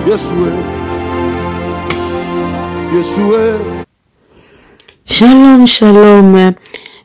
Yeshua, Yeshua. Shalom, shalom,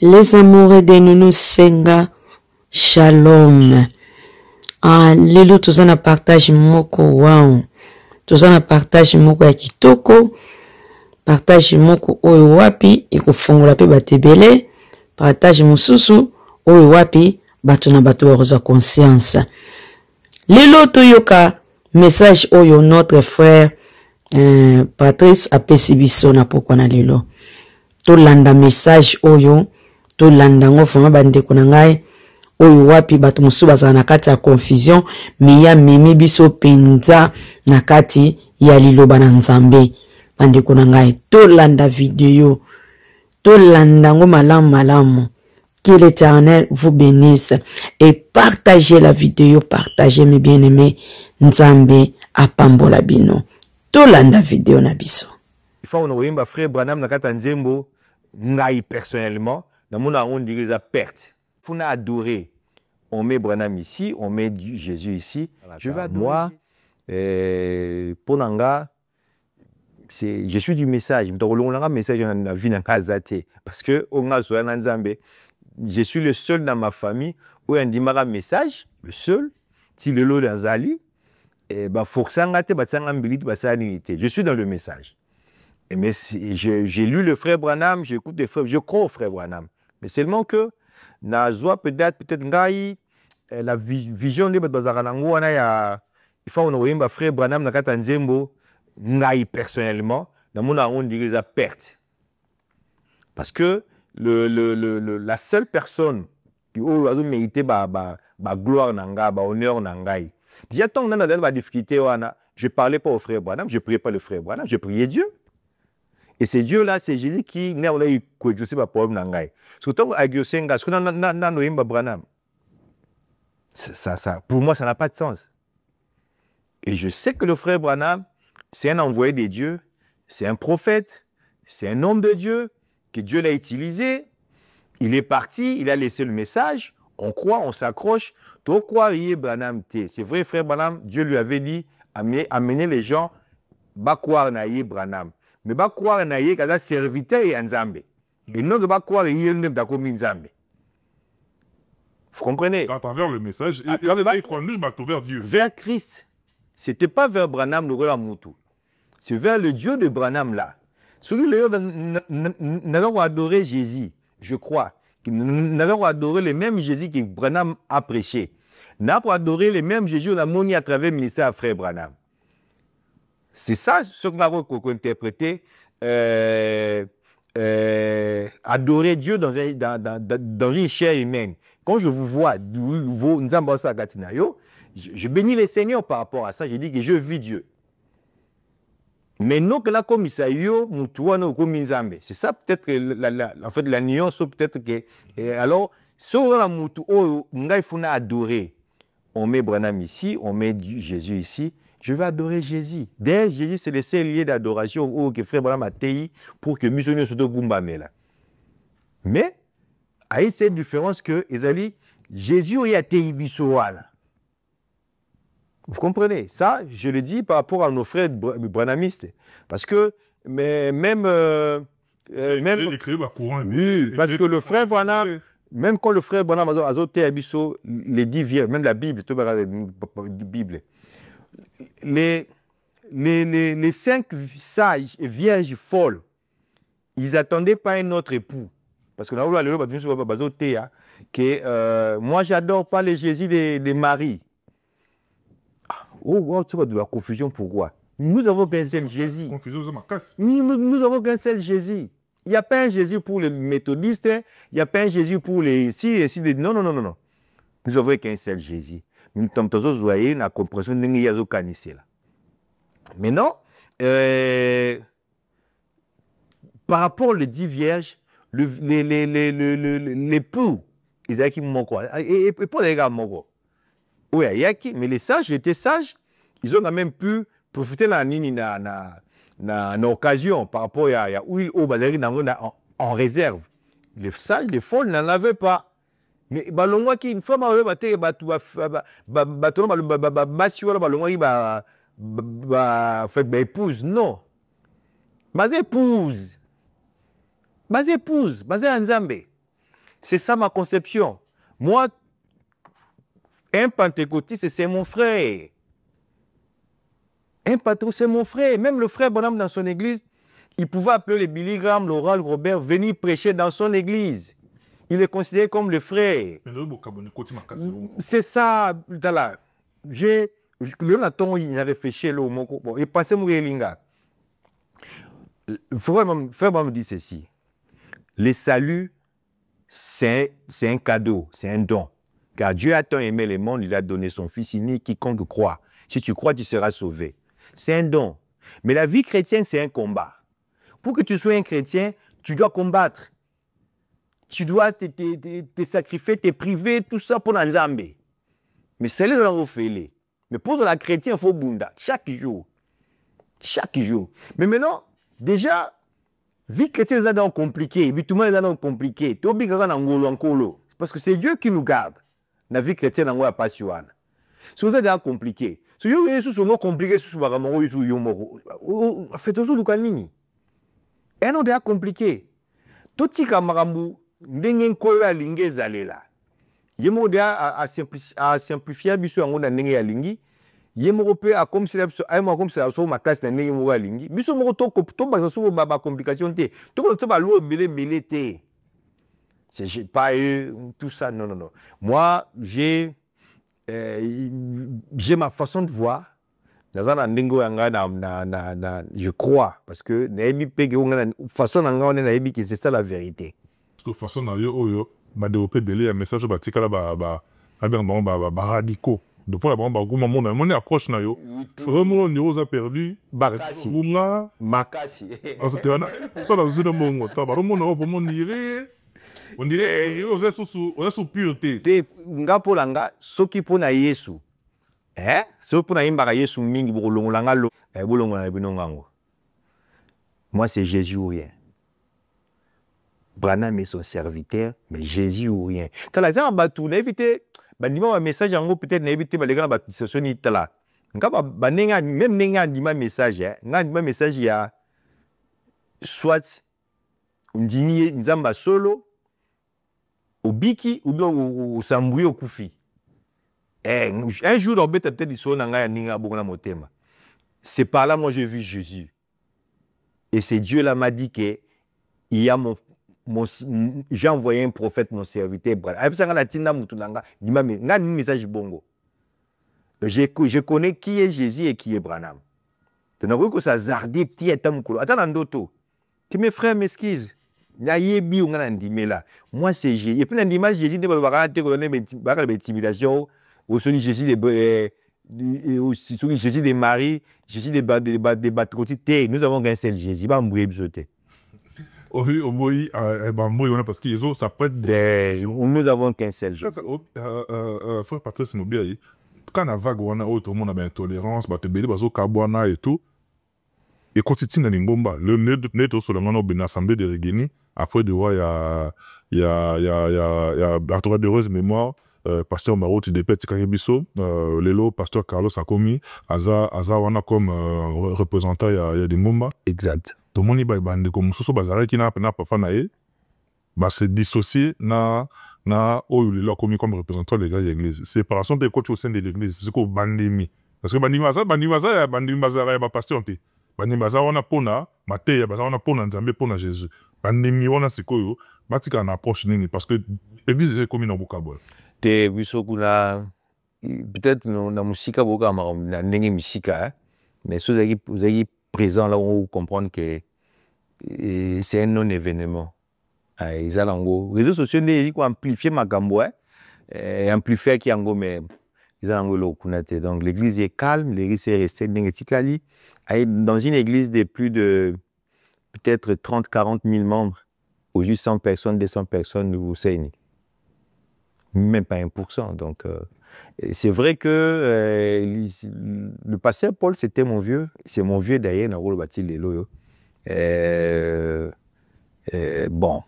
les amoureux de Nounou Senga, shalom. Ah, lelo tozana partage moko, wow. Tozana partage moko ya kitoko, partage moko oyo wapi, ikofongola pe batebele, partage mususu oyo wapi, bato na bato baroza conscience. Lelo toyoka message oyo notre frère Patrice apesi biso na pokwa na lelo. To landa message oyo, to landa ngo fama bandeko na ngai, oyo wapi bato musu bazala na kati ya confusion, miya mimi biso penza na kati ya liloba na Nzambe. Bandeko na ngai, to landa video, to landa ngo malamu malamu. Que l'Éternel vous bénisse et partagez la vidéo, partagez mes bien-aimés. Nzambe apambola bino. To landa video na biso. Il faut on oimba frère Branham na kata nzembo ngai personnellement na mona on dirait la perte. Faut na adorer. On met Branham ici, on met Jésus ici. Je vais adorer. Moi pour nanga c'est je suis du message. M'tolonga message na vie na kazate parce que on a zo na Nzambe. Je suis le seul dans ma famille où on dit un message, le seul, si le lot d'Azali, je suis dans le message. Mais j'ai lu le frère Branham, j'écoute des frères, je crois au frère Branham. Mais seulement que, peut-être la vision de il faut qu'on ait frère Branham dans Katanzembo, personnellement, dans mon on dirait la perte. Parce que la seule personne qui a mérité la gloire, la honneur, déjà tant que dans la difficulté, je ne parlais pas au frère Branham, je ne priais pas le frère Branham, je priais Dieu. Et c'est Dieu-là, c'est Jésus qui n'a pas eu de problème. Surtout Branham. Pour moi, ça n'a pas de sens. Et je sais que le frère Branham, c'est un envoyé de Dieu, c'est un prophète, c'est un homme de Dieu, que Dieu l'a utilisé, il est parti, il a laissé le message, on croit, on s'accroche. C'est vrai, frère Branham, Dieu lui avait dit, amener les gens, bakouar naïe Branham. Mais bakouar naïe, quand serviteur et Nzambe. Et non de bakouar naïe, Nzambe. Vous comprenez? À travers le message, il m'a vers Dieu. Vers Christ. Ce n'était pas vers Branham, le roi Moutou. C'est vers le Dieu de Branham là. Celui nous avons adoré Jésus, je crois. Nous avons adoré le même Jésus que Branham a prêché. Nous avons adoré le même Jésus à travers le ministère à frère Branham. C'est ça ce que nous avons interprété. Adorer Dieu dans une chair humaine. Quand je vous vois, je bénis les Seigneurs par rapport à ça. Je dis que je vis Dieu. Mais non que là comme ça c'est ça peut-être en fait la nuance peut-être que alors sur la mutu oh ngai funa adorer, on met Branham ici, on met Jésus ici, je vais adorer Jésus. D'ailleurs Jésus c'est le seul lieu d'adoration que frère Branham a tei pour que musulmans se gumba là. Mais à cette différence que ezali Jésus il a tei bisoala. Vous comprenez? Ça, je le dis par rapport à nos frères branhamistes. Parce que, même oui, parce que le frère Branham, même quand le frère Branham a zoté abisso, les 10 vierges, même la Bible, les 5 sages et vierges folles, ils n'attendaient pas un autre époux. Parce que moi, j'adore pas les Jésus des maris. Oh, tu vois de la confusion, pourquoi? Nous avons qu'un seul Jésus. Nous avons qu'un seul Jésus. Il n'y a pas un Jésus pour les méthodistes, il n'y a pas un Jésus pour les ici. Non. Nous avons qu'un seul Jésus. Nous sommes tous joyeux, la compréhension de nous là. Maintenant, par rapport aux 10 vierges, l'époux, ils ont qui quoi? Et pour les gars, oui, mais les sages étaient sages. Ils ont quand même pu profiter de l'occasion par rapport à où ils ont en réserve. Les sages, les folles n'en avaient pas. Mais une fois, en fait, épouse, non. Basé épouse. Basé épouse, basé Nzambe. C'est ça ma conception. Moi, un pentecôtiste, c'est mon frère. Un patron, c'est mon frère. Même le frère Bonhomme dans son église, il pouvait appeler le Billy Graham, Laurent Robert, venir prêcher dans son église. Il est considéré comme le frère. C'est ça, là. Il a réfléchi, bon, il passait Mouyelinga. Le frère me dit ceci. Le salut, c'est un cadeau, c'est un don. Car Dieu a tant aimé le monde, il a donné son Fils unique, quiconque croit. Si tu crois, tu seras sauvé. C'est un don. Mais la vie chrétienne, c'est un combat. Pour que tu sois un chrétien, tu dois combattre. Tu dois te sacrifier, te priver, tout ça pour Nzambe. Mais c'est là qu'on fait. Mais pour la chrétienne, il faut bunda. Chaque jour. Chaque jour. Mais maintenant, déjà, vie chrétienne est compliquée. Et puis tout le monde est compliqué. Parce que c'est Dieu qui nous garde. La vie chrétienne n'est pas sur elle. C'est déjà compliqué. Si vous avez des compliqué, faites toujours le canini. Et non, déjà compliqué. Tout ce qui est ndenge koyo ya lingi ezalela yemo dia a simplifier biso yango na ndenge ya lingi yemo pe a comme ça biso ay mo comme ça so makasi na ndenge mo ya lingi biso mo to ba so ba complication te to ko ba lo mele te c'est pas tout ça non moi j'ai ma façon de voir dans un ndenge yanga je crois parce que na ebi pege nga façon nga na ebi que c'est ça la vérité. Parce que façon yo développé belé un message batika ba radicaux de fois la mon approche na yo vraiment on a perdu makasi c'était ça dans une mongo ta ba on dirait on est sous pureté te nga polanga soki pona Yesu soki pona imbaka Yesu mingi bolongolanga lo bolongola binongango. Moi c'est Jésus ou rien. Branham est son serviteur, mais Jésus ou rien. T'as la zan batou, n'a évité, un message en gros peut-être n'a évité, les gars, baptisation ni tala. Même n'enga un message, un message il y a soit on dit nzamba solo, au biki ou bien au sambouille au koufi. Un jour on peut-être dit son nanga ninga bongna motema. C'est par là moi j'ai vu Jésus. Et c'est Dieu là m'a dit que il y a j'ai envoyé un prophète, mon serviteur. Message bongo. Je connais qui est Jésus et qui est Branham. Mes frères m'excusent. Moi, c'est Jésus. Et puis, l'image Jésus, Jésus de Marie, Jésus des bâtiments. Nous avons qu'un seul Jésus. Oui, parce que ça peut être nous avons qu'un seul jour. Frère Patrice Mobia, quand la vague, on a tout le monde a intolérance, et tout. Et quand tu es dans l'ingomba, le net au Solomon au Bénassemblée de Régénie, après de voir, il y a Arthur de heureuse mémoire, pasteur Maro Tidepet Kayebiso, Lelo, pasteur Carlos Akomi, Aza wana comme représentant, il y a des Ngomba. Exact. Tout le monde est bandé comme Soso Bazare qui n'a pas naé, se dissocier na oyo le commis comme représentant des gars de l'église. Séparation des coachs au sein de l'église, c'est quoi bandimi. Parce que bandimi bazara ba pasteur pe. Bandimi bazara on a pona, mateya bazara on a pona nzambe pona Jésus. Bandimi on a c'est quoi batika na approche nini parce que l'église est commis dans Bukabo. Te biso kuna peut-être na musika boka na ndenge musika mais vous avez présent là où on comprend que c'est un non-événement. Les réseaux sociaux ils amplifier ma gambo, amplifier qui ango mais ils ont donc l'église est calme, l'église est restée dans une église de plus de peut-être 30-40 000 membres, ou juste 100 personnes, 200 personnes, vous savez, même pas 1%. Donc c'est vrai que le pasteur Paul, c'était mon vieux. C'est mon vieux d'ailleurs, dans le bâti les loyaux. Bon.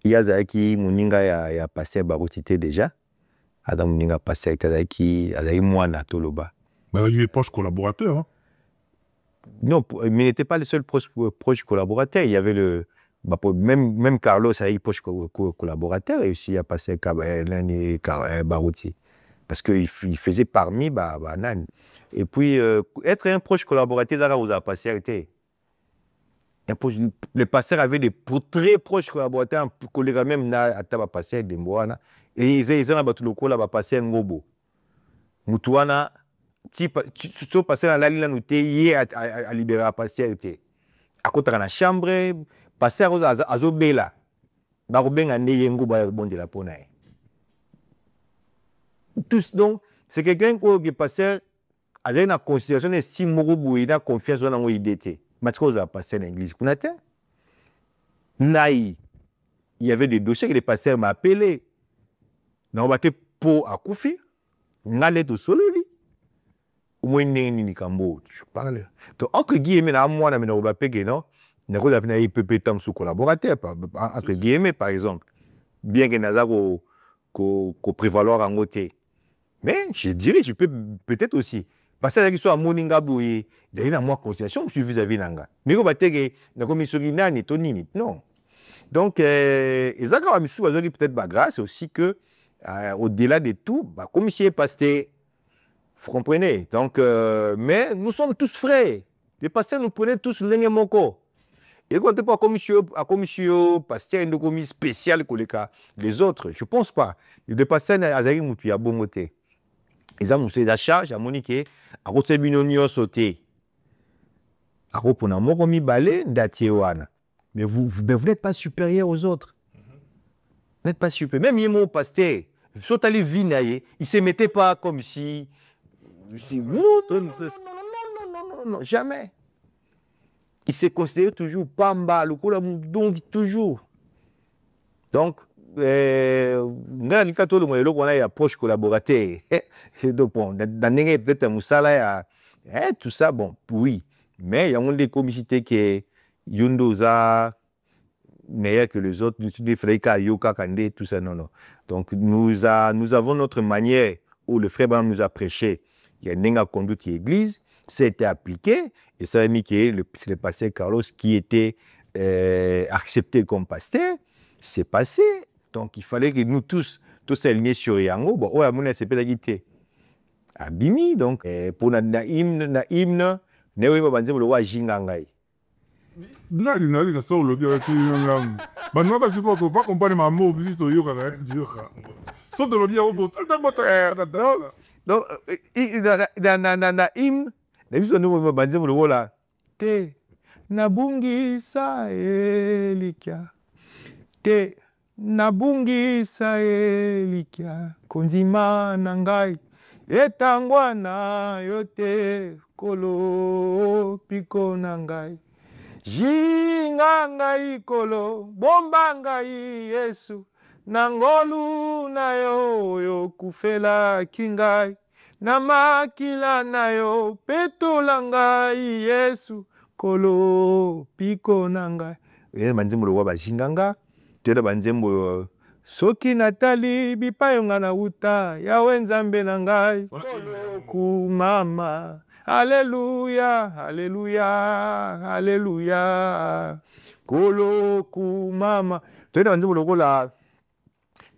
Il y a Zaki, Mouninga, il y a pasteur Barotité déjà. Adam Mouninga pasteur, Zaki, Azaï Moana Toloba. Mais il est proche collaborateur. Hein. Non, mais il n'était pas le seul proche collaborateur. Il y avait même Carlos a eu proche collaborateur et aussi il a passé l'année Barouti. Parce qu'il faisait parmi Nan. Et puis, être un proche collaborateur, ça vous a passé arrêté. Les passeurs avaient des très proches collaborateurs, collègues même à passer des mois. Et ils ont battu le coup là, passer un gobo. Moutouana, tu passes dans la ligne, nous t'es à libérer à passer. À côté de la chambre, passer à Zobela. Barobeng a né un gobo bon de la ponaille. Tous donc, c'est quelqu'un qui passait avec une considération de si Mourou il a confiance dans l'idée. Mathieu a passé dans l'église. Il y avait des dossiers que les pasteurs m'ont appelé. On a pour à Koufi. On a l'aide au soleil. Au moins, je parle. Donc, entre guillemets, moi, je ne sais pas si on a un peu temps sous collaborateur. Entre guillemets, par exemple. Bien que nous ayons prévaloir en côté. Mais je dirais, je peux peut-être aussi. Parce que soit à Moninga Bouye, d'ailleurs, moi, conciliation, je suis vis-à-vis d'Anga. Mais on va dire que non. Donc, et ça, quand même, peut-être grâce aussi que, au-delà de tout, comme ici est passé, vous comprenez. Donc, mais nous sommes tous frères. Les pasteurs nous prenaient tous l'un moko. Et quand on pas à commission, pasteur, une commission spéciale que les autres, je ne pense pas. Les pasteurs, ils ont un bon moté. Ils ont la charge à Monique, à côté de sauté. À côté de Moromi Balé, d'Atiewana. Mais vous n'êtes pas supérieur aux autres. Vous n'êtes pas supérieur. Même Yemo pasteur, sont allés vinailler, ils ne se mettaient pas comme si. Non, jamais. Ils se considèrent toujours Pamba, le coup, donc toujours. Donc, on a une approche collaborateur. Donc, bon, dans peut-être un moussala, tout ça, bon, oui. Mais il y a des comités qui sont meilleurs que les autres, des frères Yoka, Kandé, tout ça, non. Donc, nous avons notre manière où le frère Bam nous a prêché. Il y a une conduite l'église, c'était appliqué, et ça a mis que c'est le pasteur Carlos qui était accepté comme pasteur. C'est passé. Donc, il fallait que nous tous alignés sur Yango. Bon, ouais, mon c'est pédagogique. Abimi, donc, pour na hymne, ne oui, ma le roi Jingangai. Non, ça, le bien, mais non, parce que pas comparer ma mot, visite au yoga, sauf de le bien au bout. Donc, na hymne, na biso nous banze le roi là. Te, nabungisa elikia. Te, nabungisa elikia. Konzima nangai. Etangwana yote kolo piko nangai. Jinga ngai kolo bomba ngai Yesu nangolu nayo yo kufela kingai na makila nayo petola ngai Yesu kolo piko nangai. Banzembo lo ba jinganga tela banzembo soki natali bipayo ngana uta yawe nzambe na ngai kolo kumama. Alléluia, alléluia, alléluia. Kolo kumama. Tu es dans le là.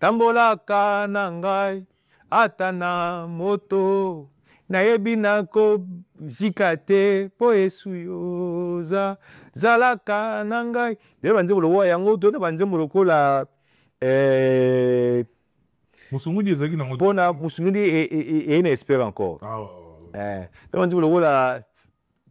Tambola kanangai, atana moto. Nayebi nako zikate po esuyoza. Zala kanangai. Tu es dans le roi yango. Tu es dans le là. Musungudi ezaki na moto. Pona musungudi et une espère encore. Ah. Donc,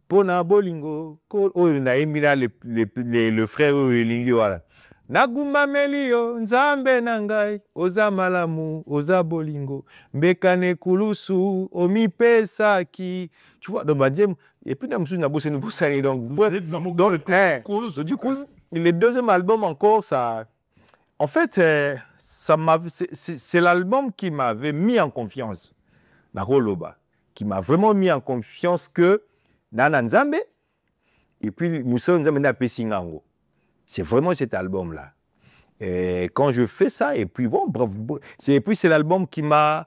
Pona bolingo, le frère Lingi, voilà. Naguma melio, nzambe nangai, oza malamu, oza bolingo, mbekane kulusu, omi pesaki. Tu vois, donc, et puis, le deuxième album encore, ça. En fait, c'est l'album qui m'avait mis en confiance. Naroloba. Qui m'a vraiment mis en confiance que Nana Nzambe et puis Moussa Nzambe na Pesingango. C'est vraiment cet album-là. Et quand je fais ça, et puis bon, bref, c'est l'album qui m'a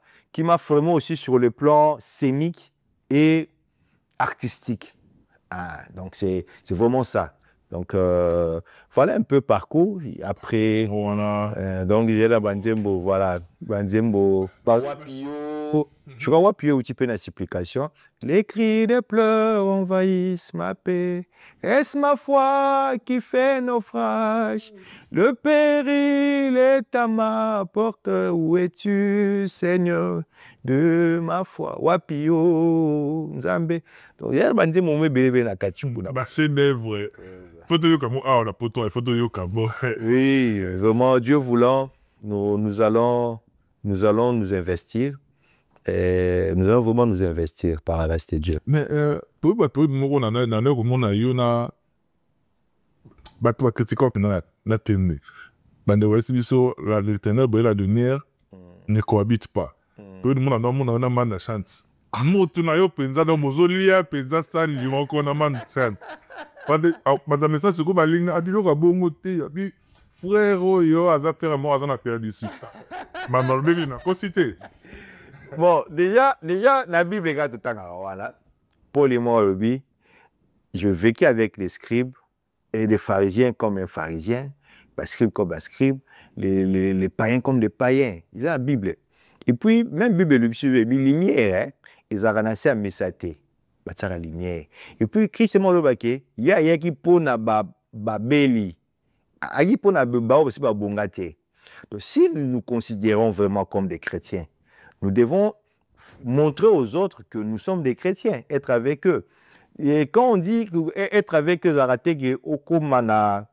vraiment aussi sur le plan scénique et artistique. Ah, donc c'est vraiment ça. Donc voilà un peu parcours. Après, Voilà. donc j'ai la Banzembo, voilà, Banzembo, Wapio. Je crois Wapio où tu peux une supplication. Les cris de pleurs envahissent ma paix. Est-ce ma foi qui fait naufrage? Le péril est à ma porte. Où es-tu, Seigneur, de ma foi? Wapio, Nzambe. Donc, il y a Banzembo, mais bébé na kachibuna. Bah, c'est vrai. Photo yo comme ah on a poto et photo yo comme Oui, vraiment Dieu voulant, nous allons nous investir et nous allons vraiment nous investir par la grâce de Dieu. mais pour bato moko na komona yo na bato ba critique op na tende bande wesi biso le ténèbre et la lumière ne cohabitent pas. Pour le monde na man na chance amoto na yo penza na mozolia penza sali limoko na man chance. Madame message ko balinga adilo ka bongo te abi frère yo aza terre mort aza na période ici. Maman beli na cité. Bon, déjà la Bible est tout temps voilà. Paul et moi Lobi, je vécu avec les scribes et les pharisiens comme un pharisien, les scribes comme un scribe, les païens comme des païens. Il y a la Bible. Et puis même Bible le lumière, hein, ils ont renoncé à messager. La lumière. Et puis, Christ est mort le baquet, il y a qui pour na babeli, a qui pour na ba aussi ba bongate. Donc, si nous nous considérons vraiment comme des chrétiens, nous devons montrer aux autres que nous sommes des chrétiens, être avec eux. Et quand on dit être avec eux, Zaratege Okomana,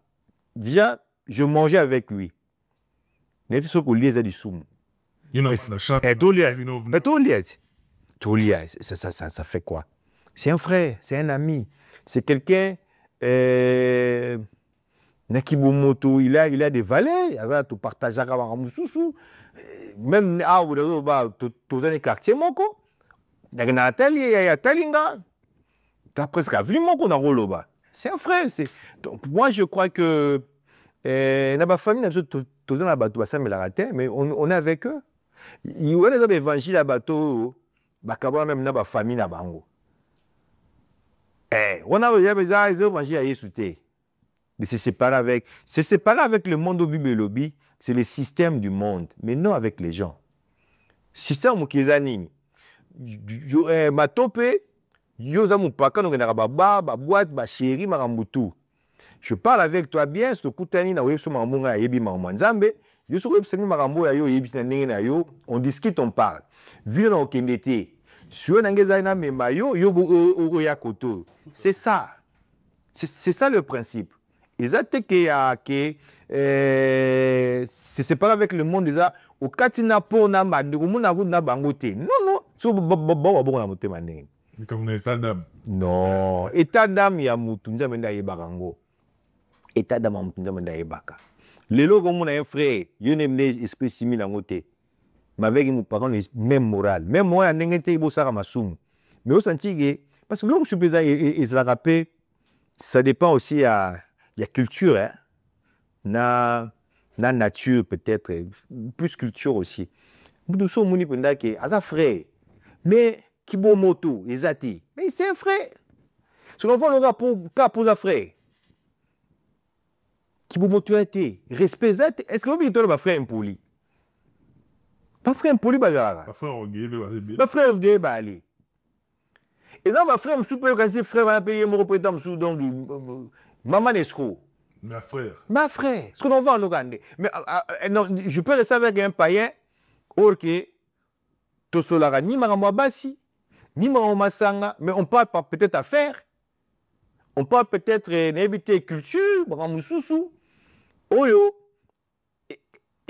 déjà, je mangeais avec lui. Mais ce qu'on lit, c'est du soum. Il y a une chance. Ça fait quoi? C'est un frère, c'est un ami, c'est quelqu'un Nakibomoto, il a des valeurs, il a tout partagé avec Ramoussou. Même à tous les quartiers, moko. Il y a un talinga. Tu as presque vu mon qu'on c'est un frère. Donc, moi, je crois que la famille, mais on est avec eux. Il y a des évangiles à bateau, même dans la famille. On a des évangiles à Yesouté. Mais c'est séparé avec le monde au Bible lobby, c'est le système du monde, mais non avec les gens. Système qui est anime. Matope, yoza mupaka no ngena ba boîte ba chéri marambutu. Je parle avec toi bien, ce kutani na weso mamunga yebi mamanzambe, yo so webseni marambo ya yo yebi na ndenge na yo, on discute, on parle. Vile na okendete. Sur nangeza na mema yo ya koto. C'est ça. C'est ça le principe. C'est pas avec le monde déjà au katina po na na bangote. Non. So non, état d'âme ya mutu nzambe nda yebakango. État d'âme mutu nzambe nda yebaka. Lelo comme on a un frère, yo n'aime esprit similaire ngote. Mais avec mon parent même moral. Même moi n'engete ibo sara masum. Mais au senti parce que l'homme supposé et la rappel, ça dépend aussi à la culture, hein. Na nature peut-être, plus culture aussi. Nous sommes mouni pendaki, à frère. Mais qui bon moto, ezati. Mais c'est un frère. Ce qu'on voit le rapport pour un frère. Qui bon moto été, respect zati. Est-ce que vous avez dit frère impoli? Pas frère impoli bazara. Pas frère Ogé, pas frère Ogé bali. Et là ma frère me soupe quand frère va payer mon représentant sous donc maman escroc. Ma frère. Ce qu'on va en Ouganda. Mais non, je peux rester avec un païen. Ok. Tosolara ni maramwa basi, ni maramwa sanga, mais on parle peut-être affaires. On parle peut-être d'éviter culture, maramwa sousou. Oyo.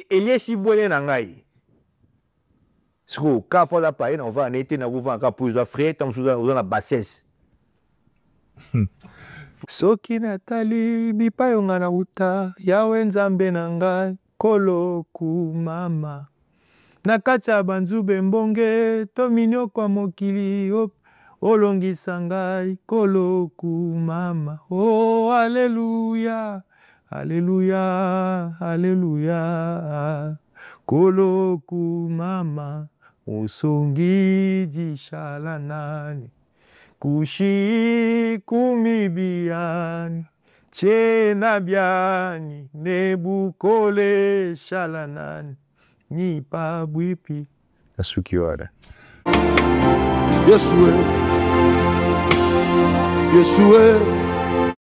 Eliesi boile nangai. Ce que quand on la païen, on va en été na ouva encore pour les frères, tant sous la bassesse. Soki natali bipayonga na uta yawe nzambe na ngai koloku mama na kati ya banzube mbonge to minyoko mokili olongisa ngai koloku mama oh haleluya haleluya haleluya koloku mama usongi dishala nani kushi kumibiani chena biani nebukole shalanani nipa bwipi nasukiwara Yesue